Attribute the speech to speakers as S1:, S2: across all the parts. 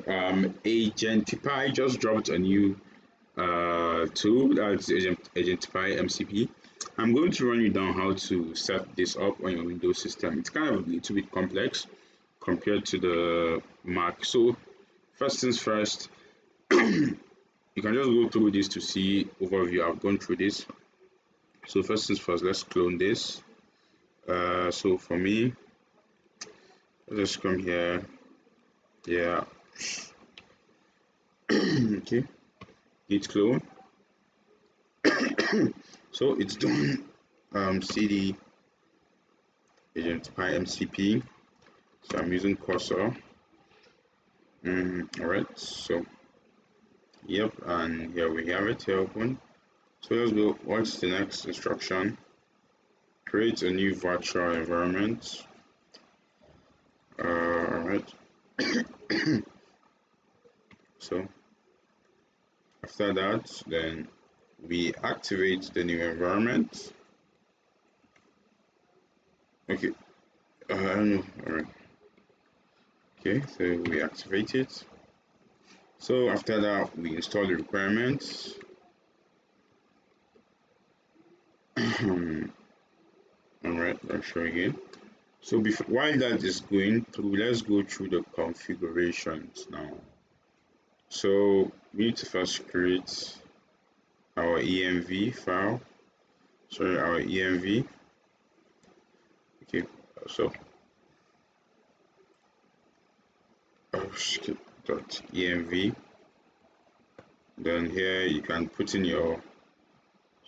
S1: Agentipy just dropped a new tool, that's Agentipy MCP. I'm going to run you down how to set this up on your Windows system. It's kind of a little bit complex compared to the Mac. So first things first, you can just go through this to see overview. I've gone through this. So first things first, let's clone this. So for me, let's come here. Yeah. Okay. Git clone. So it's done. Cd agentipy mcp. So I'm using cursor. Alright. So yep, and here we have it. Here open. So let's go. What's the next instruction? Create a new virtual environment. Alright. So after that, then we activate the new environment. Okay. I don't know. Alright. Okay, so we activate it. So after that, we install the requirements. Alright, I'll show again. So before, while that is going through, let's go through the configurations now. So we need to first create our env file. Sorry, our env. Okay, so .env. Then here you can put in your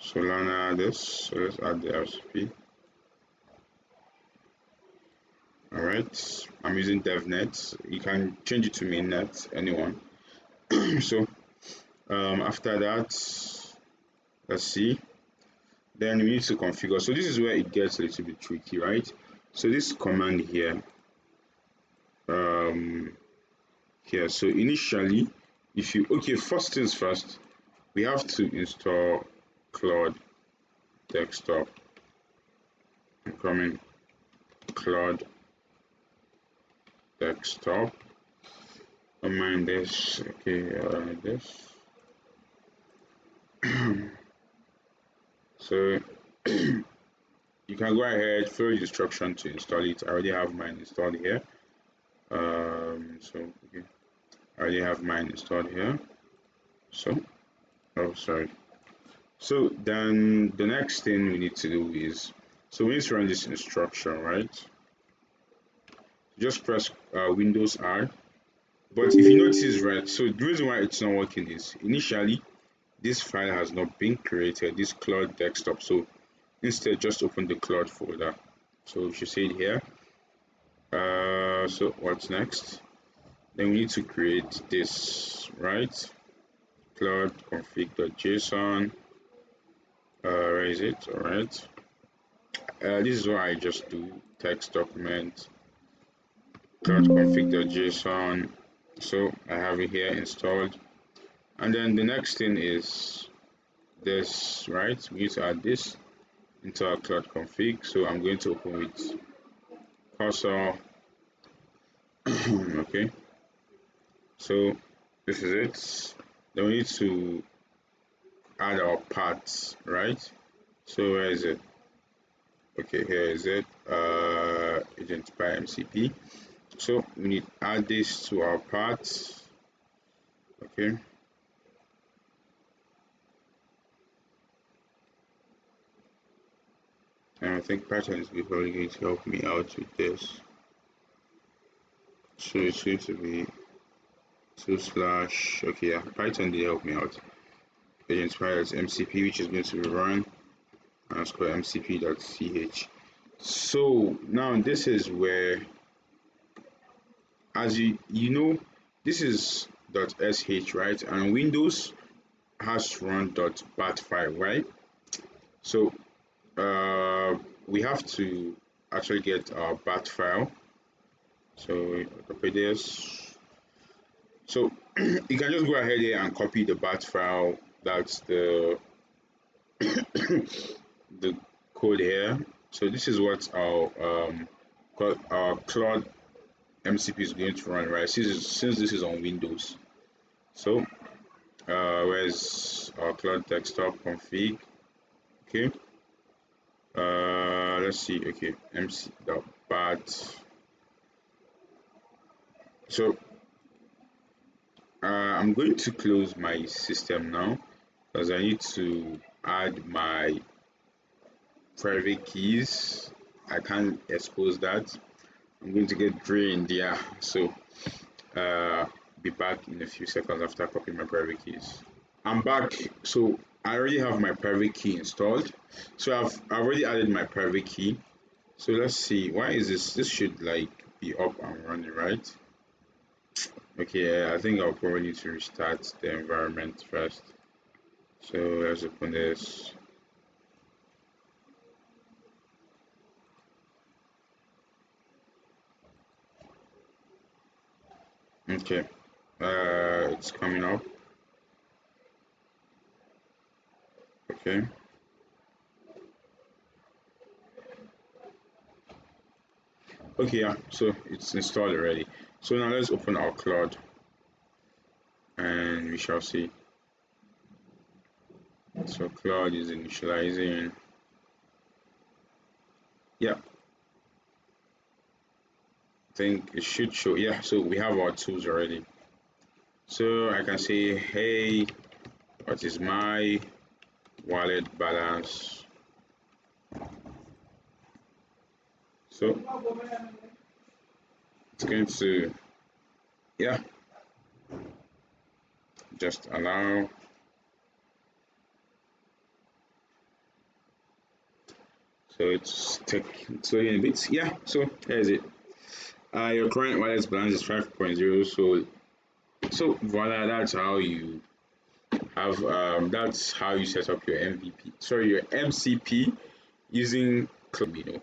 S1: Solana this. So let's add the recipe. Alright, I'm using DevNet. You can change it to mainnet, anyone. So after that, let's see. Then we need to configure. So this is where it gets a little bit tricky, right? So this command here, here. So initially, if you first things first, we have to install Claude desktop. I'm coming. Claude desktop. Don't mind this. Okay, this. So you can go ahead, follow the instruction to install it. I already have mine installed here. So okay, I already have mine installed here. So, oh sorry. So then the next thing we need to do is, so we need to run this instruction, right? Just press Windows R. But if you notice, right, so the reason why it's not working is initially this file has not been created, this Claude desktop. So instead, just open the Claude folder. So we should see it here. So what's next? Then we need to create this, right? Claude config.json. Where is it? All right. This is what I just do. Text document. Claude config.json. So I have it here installed. And then the next thing is this, right? We need to add this into our Claude config. So I'm going to open with cursor. Okay. So this is it. Then we need to add our paths, right? So where is it? Okay, here is it. Agentipymcp. So we need to add this to our paths. Okay. And I think Python is probably going to help me out with this. So it's going to be /, okay, yeah, Python did help me out. agentipy.mcp, which is going to be run _ mcp.ch. So now this is where, as you know, this is .sh, right? And Windows has to run .bat file, right? So we have to actually get our bat file. So copy this. So you can just go ahead here and copy the bat file. That's the the code here. So this is what our Claude MCP is going to run, right? Since this is on Windows. So where's our Claude desktop config? Okay. Let's see. Okay, mc.bat. So I'm going to close my system now because I need to add my private keys. I can't expose that. I'm going to get drained, yeah. So be back in a few seconds after copying my private keys. I'm back. So I already have my private key installed. So I've already added my private key. So let's see, why is this should like be up and running, right? Okay, I think I'll probably need to restart the environment first. So let's open this. Okay, it's coming up. Okay. Okay, yeah, so it's installed already. So now let's open our Claude and we shall see. So Claude is initializing. Yeah, I think it should show. Yeah, so we have our tools already. So I can say, hey, what is my wallet balance? So it's going to, yeah, just allow. So it's taking a bit. Yeah, so here's it. Your current wallet balance is 5.0. So voila, that's how you have that's how you set up your MVP. Sorry, your MCP using Claude.